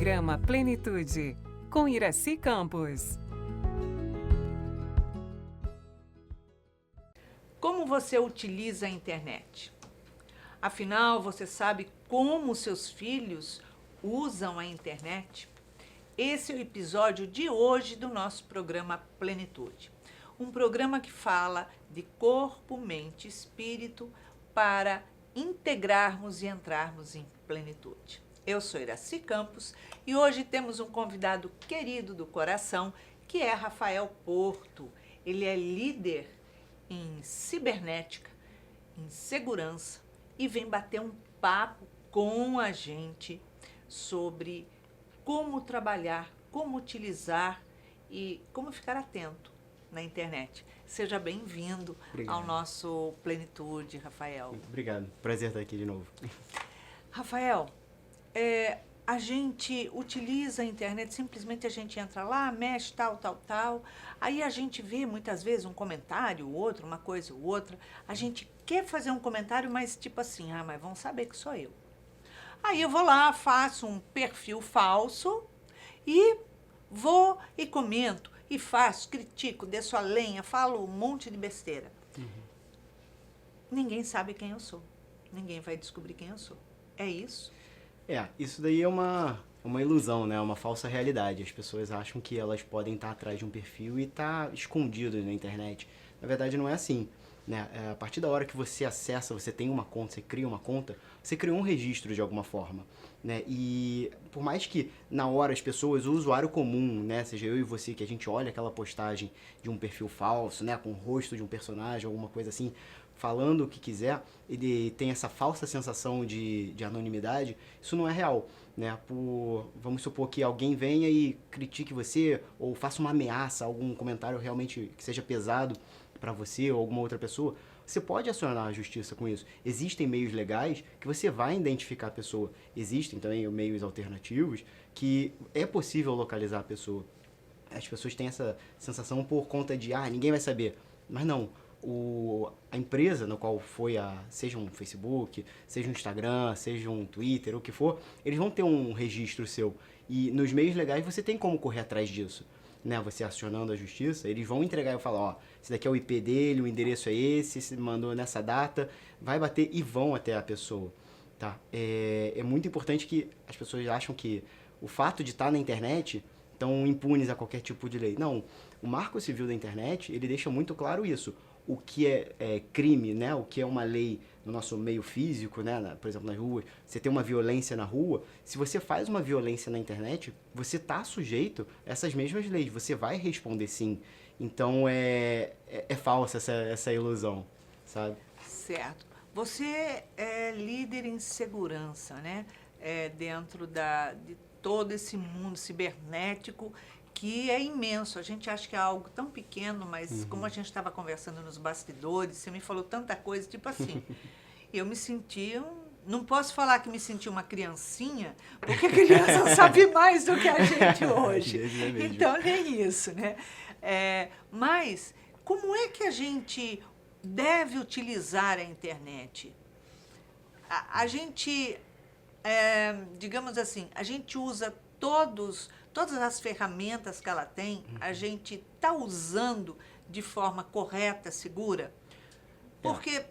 Programa Plenitude, com Iraci Campos. Como você utiliza a internet? Afinal, você sabe como seus filhos usam a internet? Esse é o episódio de hoje do nosso programa Plenitude. Um programa que fala de corpo, mente e espírito para integrarmos e entrarmos em plenitude. Eu sou Iraci Campos e hoje temos um convidado querido do coração, que é Rafael Porto. Ele é líder em cibernética, em segurança, e vem bater um papo com a gente sobre como trabalhar, como utilizar e como ficar atento na internet. Seja bem-vindo ao nosso Plenitude, Rafael. Obrigado, prazer estar aqui de novo. Rafael, a gente utiliza a internet, simplesmente a gente entra lá, mexe, tal. Aí a gente vê muitas vezes um comentário, outro, uma coisa ou outra. A gente quer fazer um comentário, mas tipo assim, mas vão saber que sou eu. Aí eu vou lá, faço um perfil falso e vou e comento, e faço, critico, desço a lenha, falo um monte de besteira. Ninguém sabe quem eu sou. Ninguém vai descobrir quem eu sou. É isso? Isso daí é uma ilusão, né? Uma falsa realidade. As pessoas acham que elas podem estar atrás de um perfil e estar escondidas na internet. Na verdade, não é assim, né? A partir da hora que você acessa, você tem uma conta, você cria uma conta, você criou um registro de alguma forma, né? E por mais que na hora as pessoas, o usuário comum, né? Seja eu e você, que a gente olha aquela postagem de um perfil falso, né? Com o rosto de um personagem, alguma coisa assim, falando o que quiser, ele tem essa falsa sensação de anonimidade, isso não é real, né? Vamos supor que alguém venha e critique você, ou faça uma ameaça, algum comentário realmente que seja pesado para você ou alguma outra pessoa, você pode acionar a justiça com isso. Existem meios legais que você vai identificar a pessoa. Existem também meios alternativos que é possível localizar a pessoa. As pessoas têm essa sensação por conta de, ninguém vai saber. Mas não. A empresa no qual foi, seja um Facebook, seja um Instagram, seja um Twitter, o que for, eles vão ter um registro seu. E nos meios legais você tem como correr atrás disso, né? Você acionando a justiça, eles vão entregar e falar, esse daqui é o IP dele, o endereço é esse, se mandou nessa data, vai bater e vão até a pessoa, tá? É muito importante que as pessoas acham que o fato de estar na internet estão impunes a qualquer tipo de lei. Não, o Marco Civil da Internet, ele deixa muito claro isso. O que é crime, né? O que é uma lei no nosso meio físico, né? Por exemplo, nas ruas, você tem uma violência na rua, se você faz uma violência na internet, você está sujeito a essas mesmas leis, você vai responder sim. Então, é falsa essa ilusão, sabe? Certo. Você é líder em segurança, né? Dentro de todo esse mundo cibernético, que é imenso. A gente acha que é algo tão pequeno, mas como a gente estava conversando nos bastidores, você me falou tanta coisa, tipo assim, eu me senti, não posso falar que me senti uma criancinha, porque a criança sabe mais do que a gente hoje. Então, nem isso, né? Mas, como é que a gente deve utilizar a internet? A gente, digamos assim, a gente usa todas as ferramentas que ela tem, a gente está usando de forma correta, segura? Porque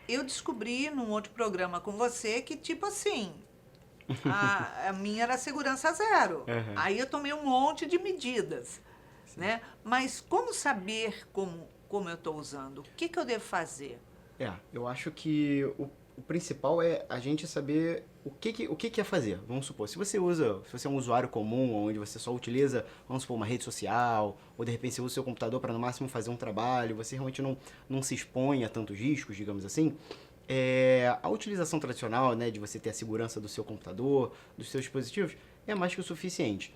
eu descobri num outro programa com você que, tipo assim, a minha era segurança zero. Aí eu tomei um monte de medidas, né? Mas como saber como eu estou usando? O que eu devo fazer? Eu acho que o principal é a gente saber o que é fazer. Vamos supor, se você é um usuário comum, onde você só utiliza, vamos supor, uma rede social, ou de repente você usa o seu computador para no máximo fazer um trabalho, você realmente não se expõe a tantos riscos, digamos assim, a utilização tradicional, né, de você ter a segurança do seu computador, dos seus dispositivos, é mais que o suficiente.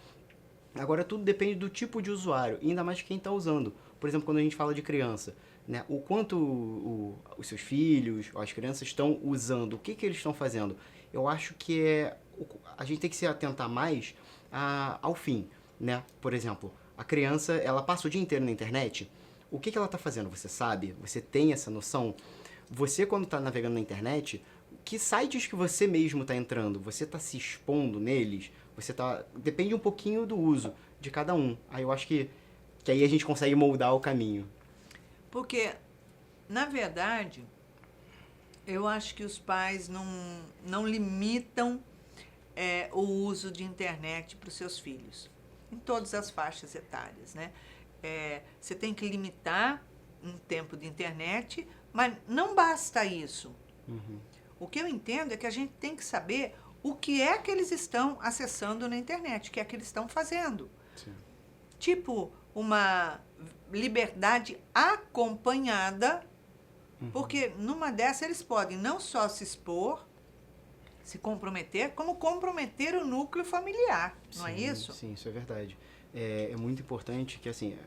Agora, tudo depende do tipo de usuário, e ainda mais quem está usando. Por exemplo, quando a gente fala de criança, né, o quanto os seus filhos, as crianças estão usando, o que eles estão fazendo. Eu acho que a gente tem que se atentar mais ao fim, né? Por exemplo, a criança, ela passa o dia inteiro na internet, o que ela está fazendo? Você sabe? Você tem essa noção? Você, quando está navegando na internet, que sites que você mesmo está entrando? Você está se expondo neles? Depende um pouquinho do uso de cada um. Aí eu acho que aí a gente consegue moldar o caminho. Porque, na verdade, eu acho que os pais não limitam o uso de internet para os seus filhos, em todas as faixas etárias, né? Você tem que limitar um tempo de internet, mas não basta isso. Uhum. O que eu entendo é que a gente tem que saber o que é que eles estão acessando na internet, o que é que eles estão fazendo. Sim. Tipo, uma liberdade acompanhada, porque numa dessa eles podem não só se expor, se comprometer, como comprometer o núcleo familiar, não é isso? Sim, isso é verdade. É muito importante que, assim,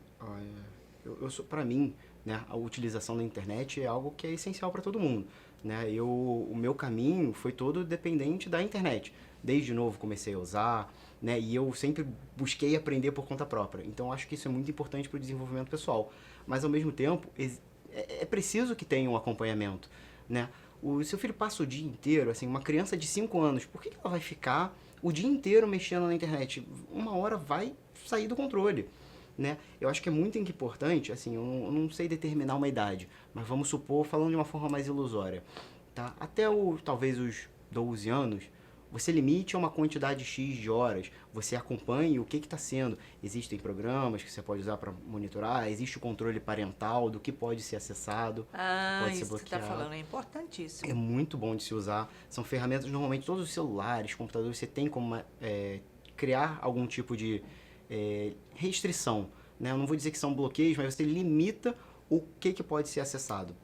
para mim, né, a utilização da internet é algo que é essencial para todo mundo. Né? O meu caminho foi todo dependente da internet. Desde novo comecei a usar, né? E eu sempre busquei aprender por conta própria. Então acho que isso é muito importante para o desenvolvimento pessoal. Mas ao mesmo tempo é preciso que tenha um acompanhamento, né? O seu filho passa o dia inteiro, assim, uma criança de 5 anos, por que ela vai ficar o dia inteiro mexendo na internet? Uma hora vai sair do controle. Né? Eu acho que é muito importante, assim, eu não sei determinar uma idade, mas vamos supor, falando de uma forma mais ilusória, tá? Até talvez os 12 anos, você limite a uma quantidade X de horas, você acompanhe o que está sendo. Existem programas que você pode usar para monitorar, existe o controle parental do que pode ser acessado, pode ser Isso que você está bloqueado. falando é importantíssimo. É muito bom de se usar, são ferramentas, normalmente todos os celulares, computadores, você tem como criar algum tipo de restrição, né? Eu não vou dizer que são bloqueios, mas você limita o que pode ser acessado.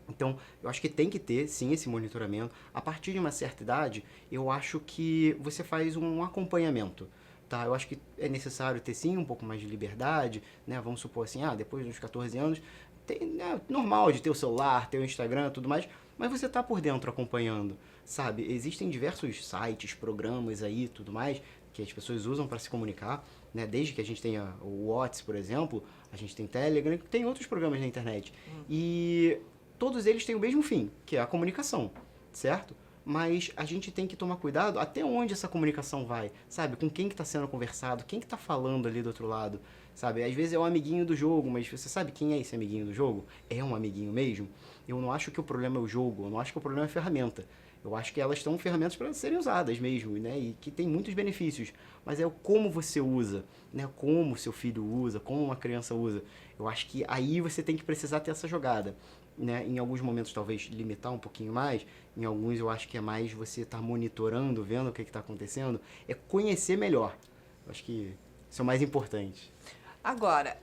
Então, eu acho que tem que ter, sim, esse monitoramento. A partir de uma certa idade, eu acho que você faz um acompanhamento, tá? Eu acho que é necessário ter, sim, um pouco mais de liberdade, né? Vamos supor assim, depois dos 14 anos, é normal de ter o celular, ter o Instagram e tudo mais, mas você tá por dentro acompanhando, sabe? Existem diversos sites, programas aí, tudo mais, que as pessoas usam para se comunicar, né? Desde que a gente tenha o WhatsApp, por exemplo, a gente tem Telegram, tem outros programas na internet. E todos eles têm o mesmo fim, que é a comunicação, certo? Mas a gente tem que tomar cuidado até onde essa comunicação vai, sabe? Com quem que está sendo conversado, quem que está falando ali do outro lado, sabe? Às vezes é um amiguinho do jogo, mas você sabe quem é esse amiguinho do jogo? É um amiguinho mesmo? Eu não acho que o problema é o jogo, eu não acho que o problema é a ferramenta. Eu acho que elas são ferramentas para serem usadas mesmo, né? E que tem muitos benefícios. Mas é o como você usa, né? Como seu filho usa, como uma criança usa. Eu acho que aí você tem que precisar ter essa jogada, né? Em alguns momentos talvez limitar um pouquinho mais, em alguns eu acho que é mais você estar monitorando, vendo o que está acontecendo, é conhecer melhor. Eu acho que isso é o mais importante. Agora,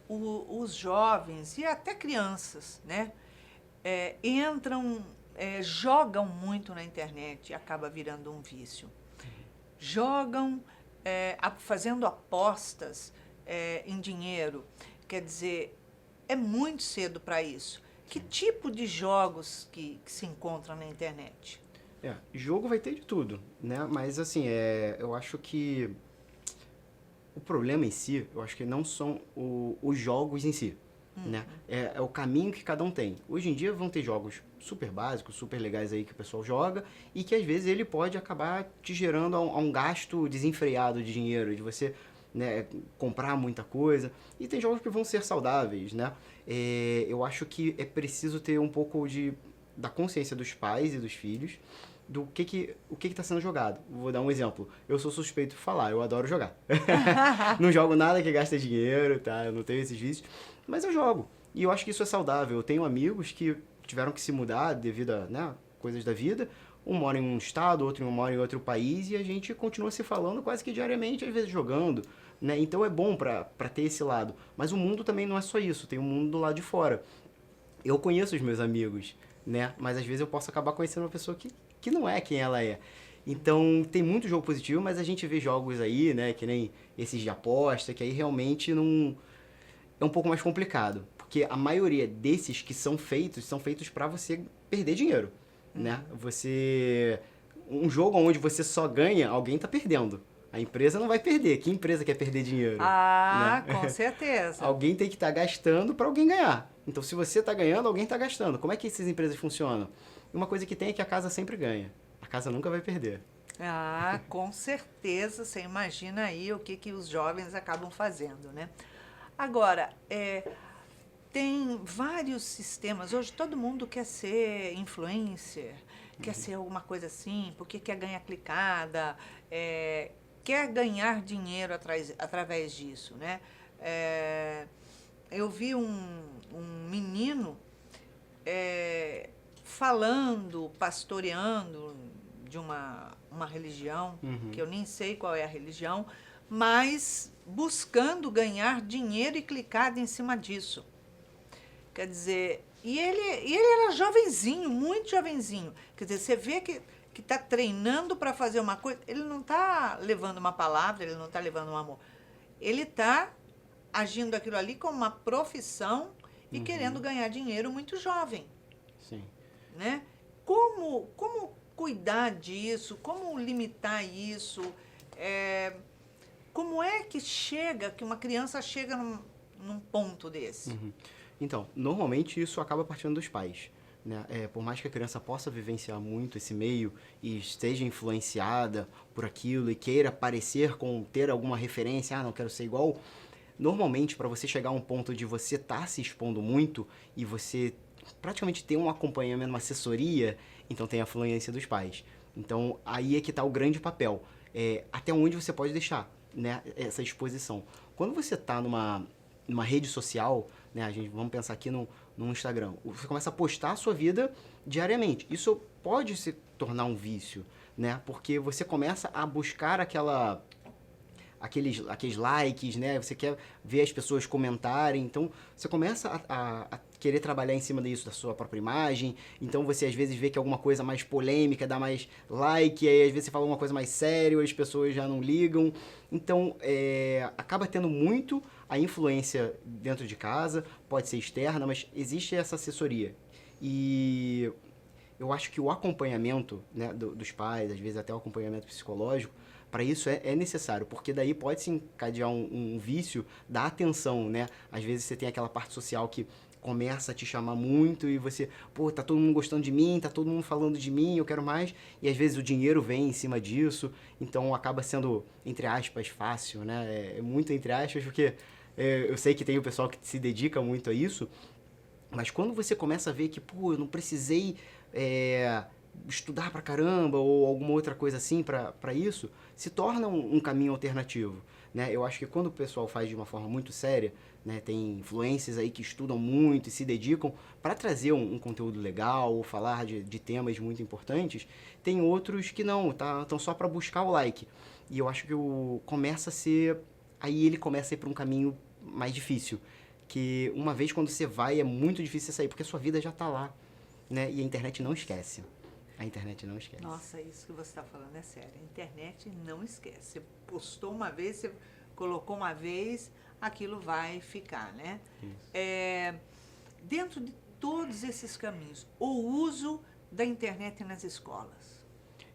os jovens e até crianças, né, jogam muito na internet e acaba virando um vício. Jogam fazendo apostas em dinheiro. Quer dizer, é muito cedo para isso. Que tipo de jogos que se encontram na internet? Jogo vai ter de tudo, né? Mas assim, eu acho que o problema em si, eu acho que não são os jogos em si, né? É o caminho que cada um tem. Hoje em dia vão ter jogos super básicos, super legais aí que o pessoal joga e que às vezes ele pode acabar te gerando a um gasto desenfreado de dinheiro, de você, né, comprar muita coisa. E tem jogos que vão ser saudáveis, né? Eu acho que é preciso ter um pouco da consciência dos pais e dos filhos do que está sendo jogado. Vou dar um exemplo. Eu sou suspeito de falar, eu adoro jogar. Não jogo nada que gasta dinheiro, tá? Eu não tenho esses vícios, mas eu jogo. E eu acho que isso é saudável. Eu tenho amigos que tiveram que se mudar devido a, né, coisas da vida. Um mora em um estado, outro mora em outro país e a gente continua se falando quase que diariamente, às vezes jogando, né? Então é bom para ter esse lado. Mas o mundo também não é só isso, tem um mundo do lado de fora. Eu conheço os meus amigos, né? Mas às vezes eu posso acabar conhecendo uma pessoa que não é quem ela é. Então tem muito jogo positivo, mas a gente vê jogos aí, né? Que nem esses de aposta, que aí realmente não... é um pouco mais complicado. Porque a maioria desses que são feitos para você perder dinheiro, né? Um jogo onde você só ganha, alguém tá perdendo. A empresa não vai perder. Que empresa quer perder dinheiro? Ah, né? com certeza. Alguém tem que estar gastando para alguém ganhar. Então, se você está ganhando, alguém está gastando. Como é que essas empresas funcionam? E uma coisa que tem é que a casa sempre ganha. A casa nunca vai perder. Ah, com certeza, você imagina aí o que os jovens acabam fazendo, né? Agora, tem vários sistemas. Hoje todo mundo quer ser influencer, quer ser alguma coisa assim, porque quer ganhar clicada, quer ganhar dinheiro através disso, né? Eu vi um menino falando, pastoreando de uma religião, que eu nem sei qual é a religião, mas buscando ganhar dinheiro e clicado em cima disso. Quer dizer, e ele era jovenzinho, muito jovenzinho. Quer dizer, você vê que está treinando para fazer uma coisa, ele não está levando uma palavra, ele não está levando um amor. Ele está agindo aquilo ali como uma profissão e querendo ganhar dinheiro muito jovem. Sim. Né? Como cuidar disso? Como limitar isso? Como é que uma criança chega num ponto desse? Então, normalmente isso acaba partindo dos pais. Né? Por mais que a criança possa vivenciar muito esse meio e esteja influenciada por aquilo e queira parecer com ter alguma referência, não quero ser igual, normalmente para você chegar a um ponto de você estar se expondo muito e você praticamente ter um acompanhamento, uma assessoria, então tem a influência dos pais. Então aí é que está o grande papel. Até onde você pode deixar, né, essa exposição. Quando você está numa rede social, né, vamos pensar aqui no Instagram, você começa a postar a sua vida diariamente. Isso pode se tornar um vício, né, porque você começa a buscar aqueles likes, né, você quer ver as pessoas comentarem, então você começa a querer trabalhar em cima disso, da sua própria imagem, então você às vezes vê que alguma coisa mais polêmica dá mais like, aí às vezes você fala uma coisa mais séria, as pessoas já não ligam, então acaba tendo muito a influência dentro de casa, pode ser externa, mas existe essa assessoria. E eu acho que o acompanhamento, né, dos pais, às vezes até o acompanhamento psicológico, para isso é necessário, porque daí pode se encadear um vício da atenção, né? Às vezes você tem aquela parte social que começa a te chamar muito e você, pô, tá todo mundo gostando de mim, tá todo mundo falando de mim, eu quero mais, e às vezes o dinheiro vem em cima disso, então acaba sendo, entre aspas, fácil, né? É muito entre aspas, porque eu sei que tem o pessoal que se dedica muito a isso, mas quando você começa a ver que, pô, eu não precisei estudar pra caramba ou alguma outra coisa assim pra isso, se torna um caminho alternativo, né? Eu acho que quando o pessoal faz de uma forma muito séria, né, tem influencers aí que estudam muito e se dedicam para trazer um conteúdo legal ou falar de temas muito importantes, tem outros que não, estão só para buscar o like. E eu acho que aí ele começa a ir para um caminho mais difícil, que uma vez quando você vai é muito difícil você sair, porque a sua vida já está lá, né? E a internet não esquece. A internet não esquece. Nossa, isso que você está falando é sério. A internet não esquece. Você postou uma vez, você colocou uma vez, aquilo vai ficar, né? Dentro de todos esses caminhos, o uso da internet nas escolas.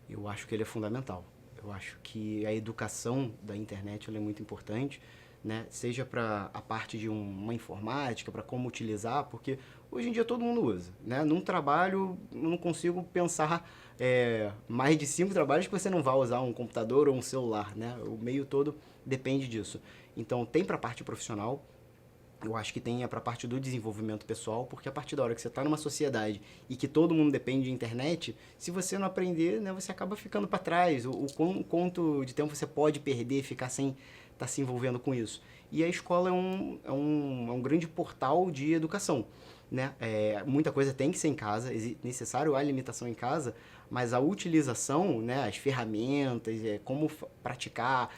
Eu acho que ele é fundamental. Eu acho que a educação da internet ela é muito importante, né? Seja para a parte de uma informática, para como utilizar, porque hoje em dia todo mundo usa, né? Num trabalho, eu não consigo pensar mais de 5 trabalhos que você não vai usar um computador ou um celular, né? O meio todo depende disso. Então, tem para a parte profissional, eu acho que tem para a parte do desenvolvimento pessoal, porque a partir da hora que você está numa sociedade e que todo mundo depende de internet, se você não aprender, né, você acaba ficando para trás. O quanto de tempo você pode perder, ficar sem estar se envolvendo com isso. E a escola é um grande portal de educação, né? Muita coisa tem que ser em casa, é necessário a limitação em casa, mas a utilização, né, as ferramentas, como praticar,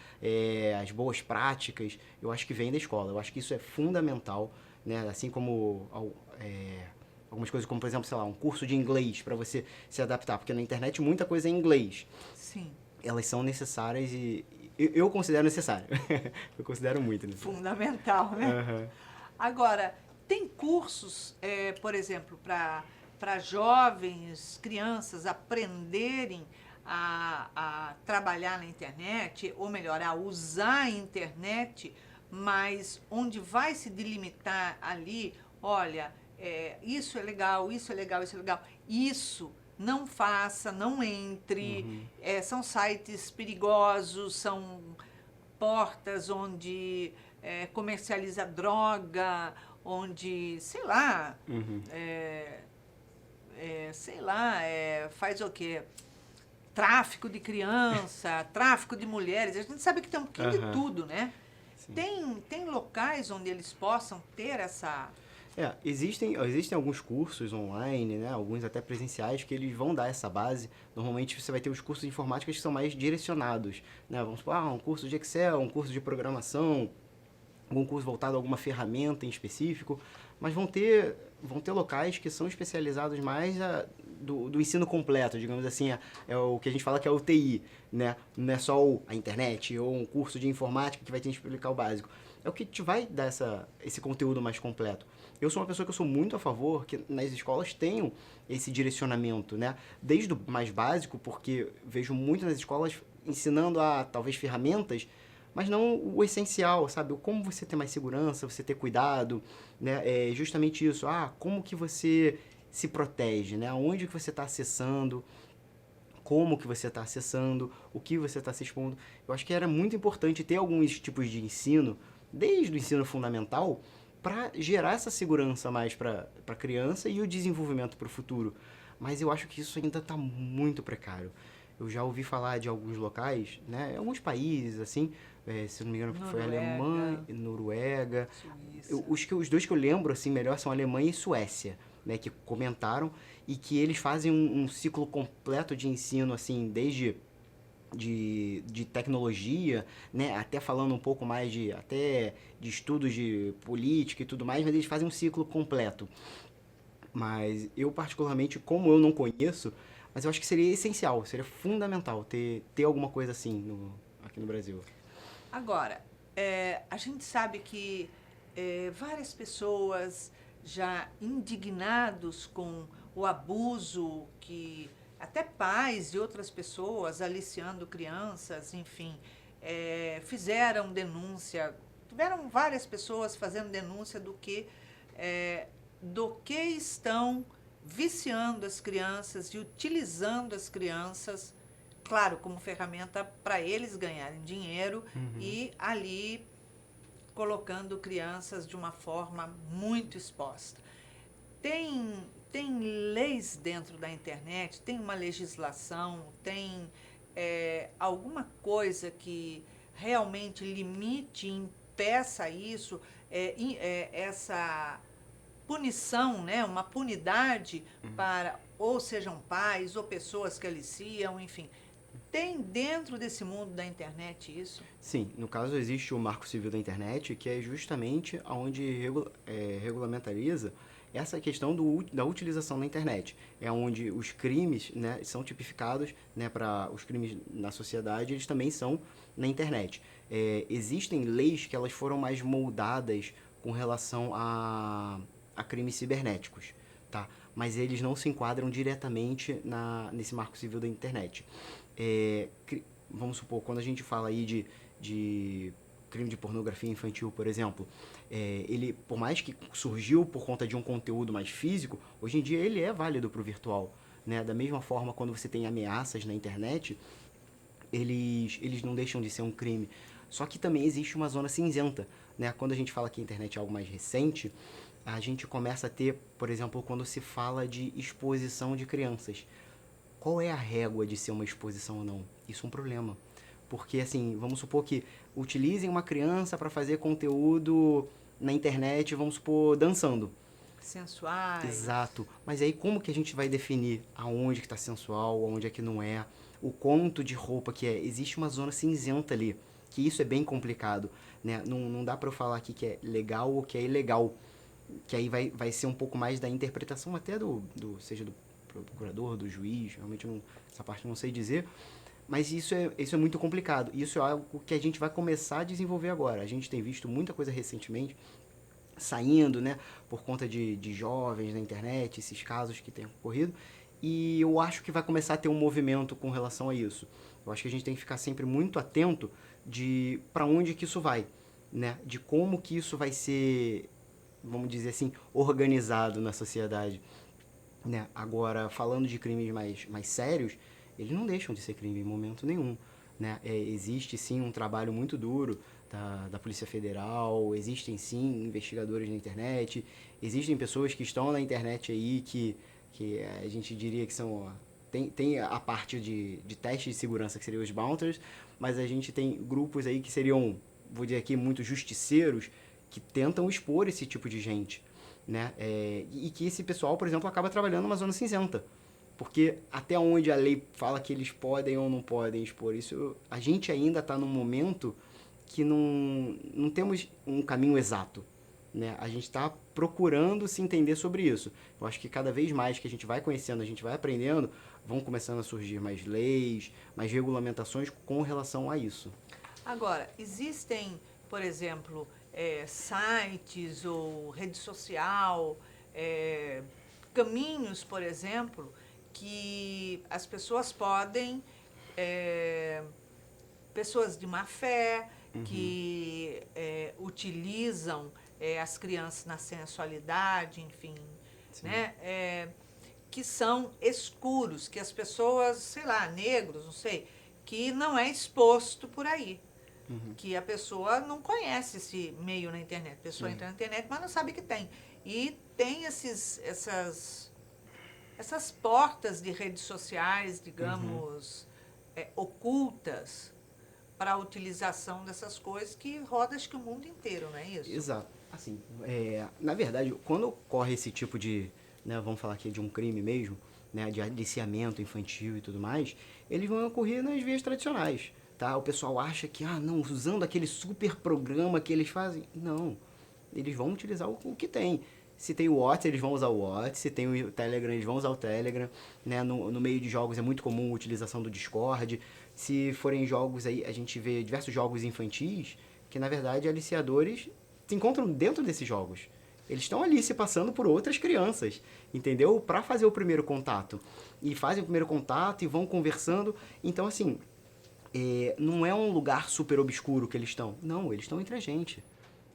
as boas práticas, eu acho que vem da escola. Eu acho que isso é fundamental, né? Assim como algumas coisas, como por exemplo, sei lá, um curso de inglês para você se adaptar, porque na internet muita coisa é em inglês. Sim. Elas são necessárias e eu considero necessário. Eu considero muito necessário. Fundamental, né? Uhum. Agora, tem cursos, por exemplo, para jovens, crianças aprenderem a trabalhar na internet, ou melhor, a usar a internet, mas onde vai se delimitar ali, olha, isso é legal, isso é legal, isso é legal. Isso não faça, não entre. São sites perigosos, são portas onde comercializa droga, onde, sei lá, faz o quê? Tráfico de criança, tráfico de mulheres. A gente sabe que tem um pouquinho de tudo, né? Tem locais onde eles possam ter essa... Existem alguns cursos online, né, alguns até presenciais, que eles vão dar essa base. Normalmente você vai ter os cursos de informática que são mais direcionados, né? Vamos supor, um curso de Excel, um curso de programação, algum curso voltado a alguma ferramenta em específico, mas vão ter locais que são especializados mais do ensino completo, digamos assim, é o que a gente fala que é o TI, né? Não é só a internet ou um curso de informática que vai te explicar o básico. É o que te vai dar esse conteúdo mais completo. Eu sou uma pessoa que eu sou muito a favor que nas escolas tenham esse direcionamento, né? Desde o mais básico, porque vejo muito nas escolas ensinando talvez ferramentas, mas não o essencial, sabe? Como você ter mais segurança, você ter cuidado, né? É justamente isso. Como que você se protege, né? Aonde que você está acessando, como que você está acessando, o que você está se expondo. Eu acho que era muito importante ter alguns tipos de ensino, desde o ensino fundamental, para gerar essa segurança mais para a criança e o desenvolvimento para o futuro. Mas eu acho que isso ainda está muito precário. Eu já ouvi falar de alguns locais, né, alguns países, assim, se não me engano, foi Alemanha, Noruega. Os dois que eu lembro, assim, melhor são Alemanha e Suécia, né, que comentaram e que eles fazem um ciclo completo de ensino, assim, desde de tecnologia, né, até falando um pouco mais de estudos de política e tudo mais, mas eles fazem um ciclo completo. Mas eu particularmente, como eu não conheço, mas eu acho que seria essencial, seria fundamental ter alguma coisa assim aqui no Brasil. Agora, a gente sabe que várias pessoas já indignados com o abuso que até pais e outras pessoas aliciando crianças, enfim, fizeram denúncia, tiveram várias pessoas fazendo denúncia do que estão viciando as crianças e utilizando as crianças, claro, como ferramenta para eles ganharem dinheiro e ali colocando crianças de uma forma muito exposta. Tem leis dentro da internet, tem uma legislação, tem alguma coisa que realmente limite, impeça isso, essa punição, né, uma punidade para, ou sejam pais, ou pessoas que aliciam, enfim. Tem dentro desse mundo da internet isso? Sim, no caso existe o Marco Civil da Internet, que é justamente onde regulamentariza essa questão da utilização da internet. É onde os crimes, né, são tipificados, né, para os crimes na sociedade, eles também são na internet. Existem leis que elas foram mais moldadas com relação a crimes cibernéticos, tá? Mas eles não se enquadram diretamente nesse Marco Civil da Internet. Vamos supor, quando a gente fala aí de crime de pornografia infantil, por exemplo, ele, por mais que surgiu por conta de um conteúdo mais físico, hoje em dia ele é válido para o virtual, né? Da mesma forma, quando você tem ameaças na internet, eles não deixam de ser um crime. Só que também existe uma zona cinzenta, né? Quando a gente fala que a internet é algo mais recente, a gente começa a ter, por exemplo, quando se fala de exposição de crianças. Qual é a régua de ser uma exposição ou não? Isso é um problema. Porque, assim, vamos supor que utilizem uma criança para fazer conteúdo na internet, vamos supor, dançando. Sensuais. Exato. Mas aí como que a gente vai definir aonde que está sensual, aonde é que não é? O quanto de roupa que é? Existe uma zona cinzenta ali, que isso é bem complicado, né? Não dá para eu falar aqui que é legal ou que é ilegal, que aí vai ser um pouco mais da interpretação até seja do procurador, do juiz, realmente essa parte eu não sei dizer, mas isso é muito complicado. Isso é algo que a gente vai começar a desenvolver agora. A gente tem visto muita coisa recentemente saindo, né, por conta de jovens na internet, esses casos que têm ocorrido, e eu acho que vai começar a ter um movimento com relação a isso. Eu acho que a gente tem que ficar sempre muito atento de para onde que isso vai, né, de como que isso vai ser, vamos dizer assim, organizado na sociedade. né? Agora, falando de crimes mais sérios, eles não deixam de ser crime em momento nenhum, né? Existe sim um trabalho muito duro da Polícia Federal, existem sim investigadores na internet, existem pessoas que estão na internet aí que a gente diria que são... Tem a parte de teste de segurança, que seriam os bouncers, mas a gente tem grupos aí que seriam, vou dizer aqui, muito justiceiros, que tentam expor esse tipo de gente, né? E que esse pessoal, por exemplo, acaba trabalhando numa zona cinzenta. Porque até onde a lei fala que eles podem ou não podem expor isso, a gente ainda está num momento que não temos um caminho exato, né? A gente está procurando se entender sobre isso. Eu acho que cada vez mais que a gente vai conhecendo, a gente vai aprendendo, vão começando a surgir mais leis, mais regulamentações com relação a isso. Agora, existem, por exemplo, sites ou rede social, caminhos, por exemplo, que as pessoas podem, pessoas de má fé, que utilizam as crianças na sensualidade, enfim, né? Que são escuros, que as pessoas, sei lá, negros, não sei, que não é exposto por aí. Que a pessoa não conhece esse meio na internet. A pessoa entra na internet, mas não sabe que tem. E tem essas portas de redes sociais, digamos, ocultas para a utilização dessas coisas que roda acho que o mundo inteiro, não é isso? Exato. Assim, na verdade, quando ocorre esse tipo de, né, vamos falar aqui de um crime mesmo, né, de aliciamento infantil e tudo mais, eles vão ocorrer nas vias tradicionais, tá? O pessoal acha que, não, usando aquele super programa que eles fazem, não. Eles vão utilizar o que tem. Se tem o WhatsApp, eles vão usar o WhatsApp. Se tem o Telegram, eles vão usar o Telegram. Né? No meio de jogos é muito comum a utilização do Discord. Se forem jogos aí, a gente vê diversos jogos infantis que, na verdade, aliciadores se encontram dentro desses jogos. Eles estão ali se passando por outras crianças, entendeu? Para fazer o primeiro contato. E fazem o primeiro contato e vão conversando. Então, assim, não é um lugar super obscuro que eles estão. Não, eles estão entre a gente.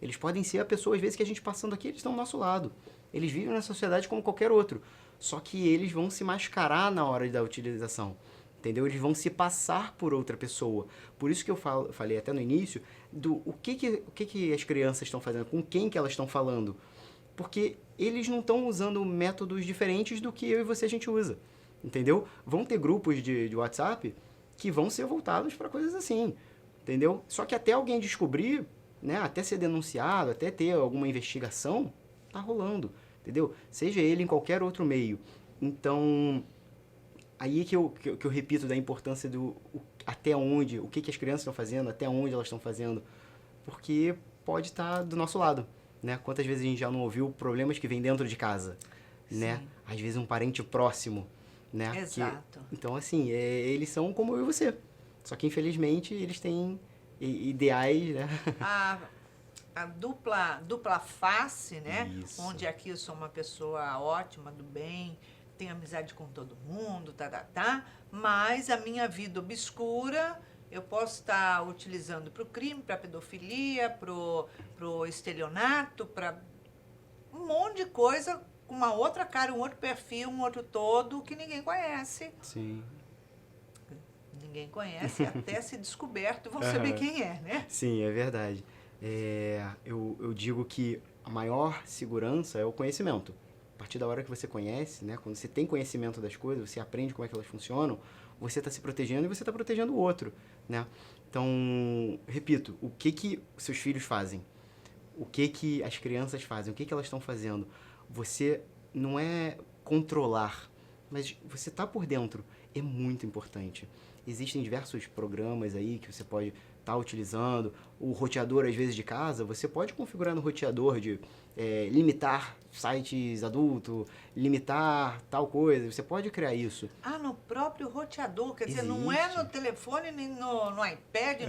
Eles podem ser a pessoa, às vezes, que a gente passando aqui, eles estão do nosso lado. Eles vivem na sociedade como qualquer outro. Só que eles vão se mascarar na hora da utilização. Entendeu? Eles vão se passar por outra pessoa. Por isso que eu falei até no início do o que as crianças estão fazendo, com quem que elas estão falando. Porque eles não estão usando métodos diferentes do que eu e você a gente usa. Entendeu? Vão ter grupos de WhatsApp que vão ser voltados para coisas assim. Entendeu? Só que até alguém descobrir, né, até ser denunciado, até ter alguma investigação, tá rolando, entendeu? Seja ele em qualquer outro meio. Então, aí que eu repito da importância do até onde, o que as crianças estão fazendo, até onde elas estão fazendo, porque pode estar do nosso lado, né? Quantas vezes a gente já não ouviu problemas que vêm dentro de casa, né? Às vezes um parente próximo, né? Exato. Então, assim, eles são como eu e você, só que infelizmente eles têm ideais, né? A dupla face, né? Isso. Onde aqui eu sou uma pessoa ótima, do bem, tenho amizade com todo mundo, mas a minha vida obscura eu posso estar utilizando para o crime, para a pedofilia, para o estelionato, para um monte de coisa, com uma outra cara, um outro perfil, um outro todo que ninguém conhece. Sim. Ninguém conhece até ser descoberto, vão saber quem é, né? Sim, é verdade. Eu digo que a maior segurança é o conhecimento. A partir da hora que você conhece, né, quando você tem conhecimento das coisas, você aprende como é que elas funcionam, você está se protegendo e você está protegendo o outro, né? Então, repito, o que seus filhos fazem? O que as crianças fazem? O que elas estão fazendo? Você não é controlar, mas você está por dentro. É muito importante. Existem diversos programas aí que você pode estar utilizando. O roteador, às vezes, de casa, você pode configurar no roteador de limitar sites adultos, limitar tal coisa. Você pode criar isso. No próprio roteador. Quer dizer, não é no telefone, nem no iPad,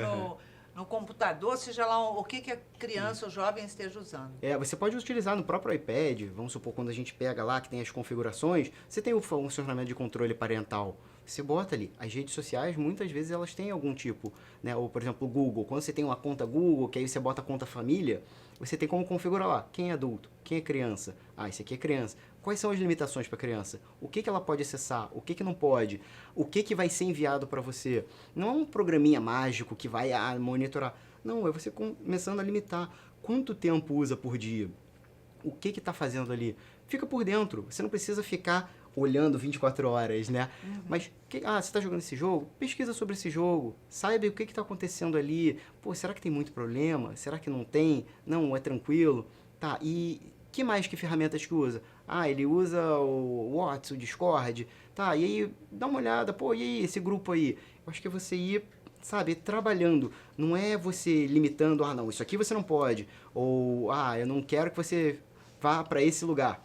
no computador, seja lá o que a criança ou jovem esteja usando. Você pode utilizar no próprio iPad. Vamos supor, quando a gente pega lá, que tem as configurações, você tem o funcionamento de controle parental. Você bota ali. As redes sociais, muitas vezes, elas têm algum tipo, né? Ou, por exemplo, o Google. Quando você tem uma conta Google, que aí você bota a conta família, você tem como configurar lá. Quem é adulto? Quem é criança? Esse aqui é criança. quais são as limitações para a criança? O que ela pode acessar? O que não pode? O que vai ser enviado para você? Não é um programinha mágico que vai monitorar. Não, é você começando a limitar. Quanto tempo usa por dia? O que está fazendo ali? Fica por dentro. Você não precisa ficar olhando 24 horas, né? Mas, você está jogando esse jogo? Pesquisa sobre esse jogo. Saiba o que está acontecendo ali. Pô, será que tem muito problema? Será que não tem? Não, é tranquilo? Tá, e que mais que ferramentas que usa? Ele usa o WhatsApp, o Discord. Tá, e aí, dá uma olhada. Pô, e aí, esse grupo aí? Eu acho que é você ir, sabe, trabalhando. Não é você limitando, não, isso aqui você não pode. Ou, eu não quero que você vá para esse lugar.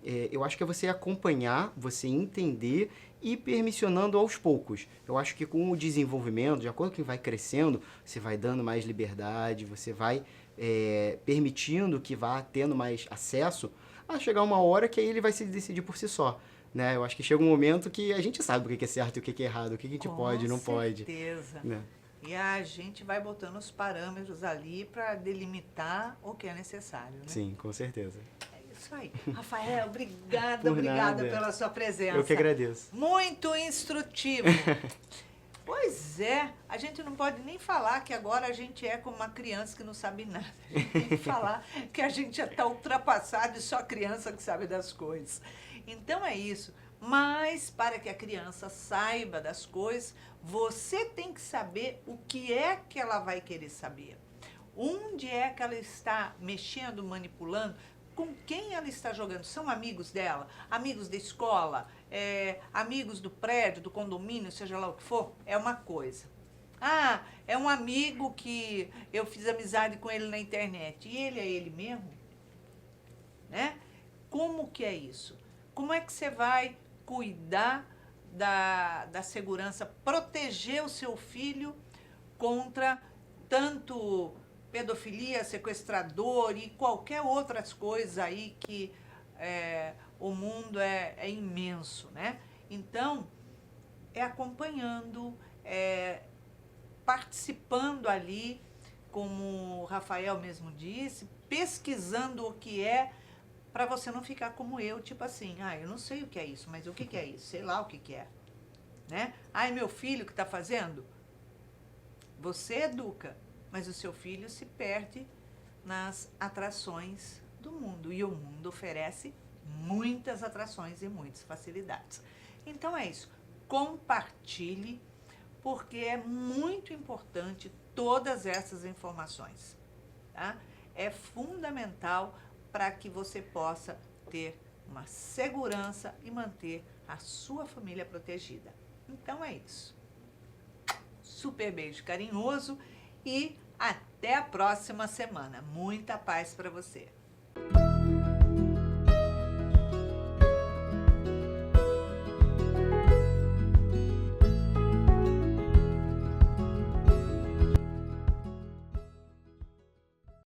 Eu acho que é você acompanhar, você entender e permissionando aos poucos. Eu acho que com o desenvolvimento, de acordo com que vai crescendo, você vai dando mais liberdade, você vai permitindo que vá tendo mais acesso, a chegar uma hora que aí ele vai se decidir por si só. Né? Eu acho que chega um momento que a gente sabe o que é certo e o que é errado, o que a gente pode e não pode. Com certeza. Né? E a gente vai botando os parâmetros ali para delimitar o que é necessário. Né? Sim, com certeza. Isso aí. Rafael, obrigada pela sua presença. Eu que agradeço. Muito instrutivo. Pois é, a gente não pode nem falar que agora a gente é como uma criança que não sabe nada. A gente tem que falar que a gente já está ultrapassado e só criança que sabe das coisas. Então é isso. Mas para que a criança saiba das coisas, você tem que saber o que é que ela vai querer saber. Onde é que ela está mexendo, manipulando, com quem ela está jogando. São amigos dela, amigos da escola, amigos do prédio, do condomínio, seja lá o que for, é uma coisa. É um amigo que eu fiz amizade com ele na internet. E ele é ele mesmo? Né? Como que é isso? Como é que você vai cuidar da segurança, proteger o seu filho contra tanto pedofilia, sequestrador e qualquer outras coisas aí que o mundo é imenso, né? Então, acompanhando, participando ali, como o Rafael mesmo disse, pesquisando o que é, para você não ficar como eu, tipo assim, eu não sei o que é isso, mas o que é isso? Sei lá o que é, né? É meu filho que está fazendo? Você educa, mas o seu filho se perde nas atrações do mundo. E o mundo oferece muitas atrações e muitas facilidades. Então é isso. Compartilhe, porque é muito importante todas essas informações. Tá? É fundamental para que você possa ter uma segurança e manter a sua família protegida. Então é isso. Super beijo carinhoso e até a próxima semana. Muita paz para você.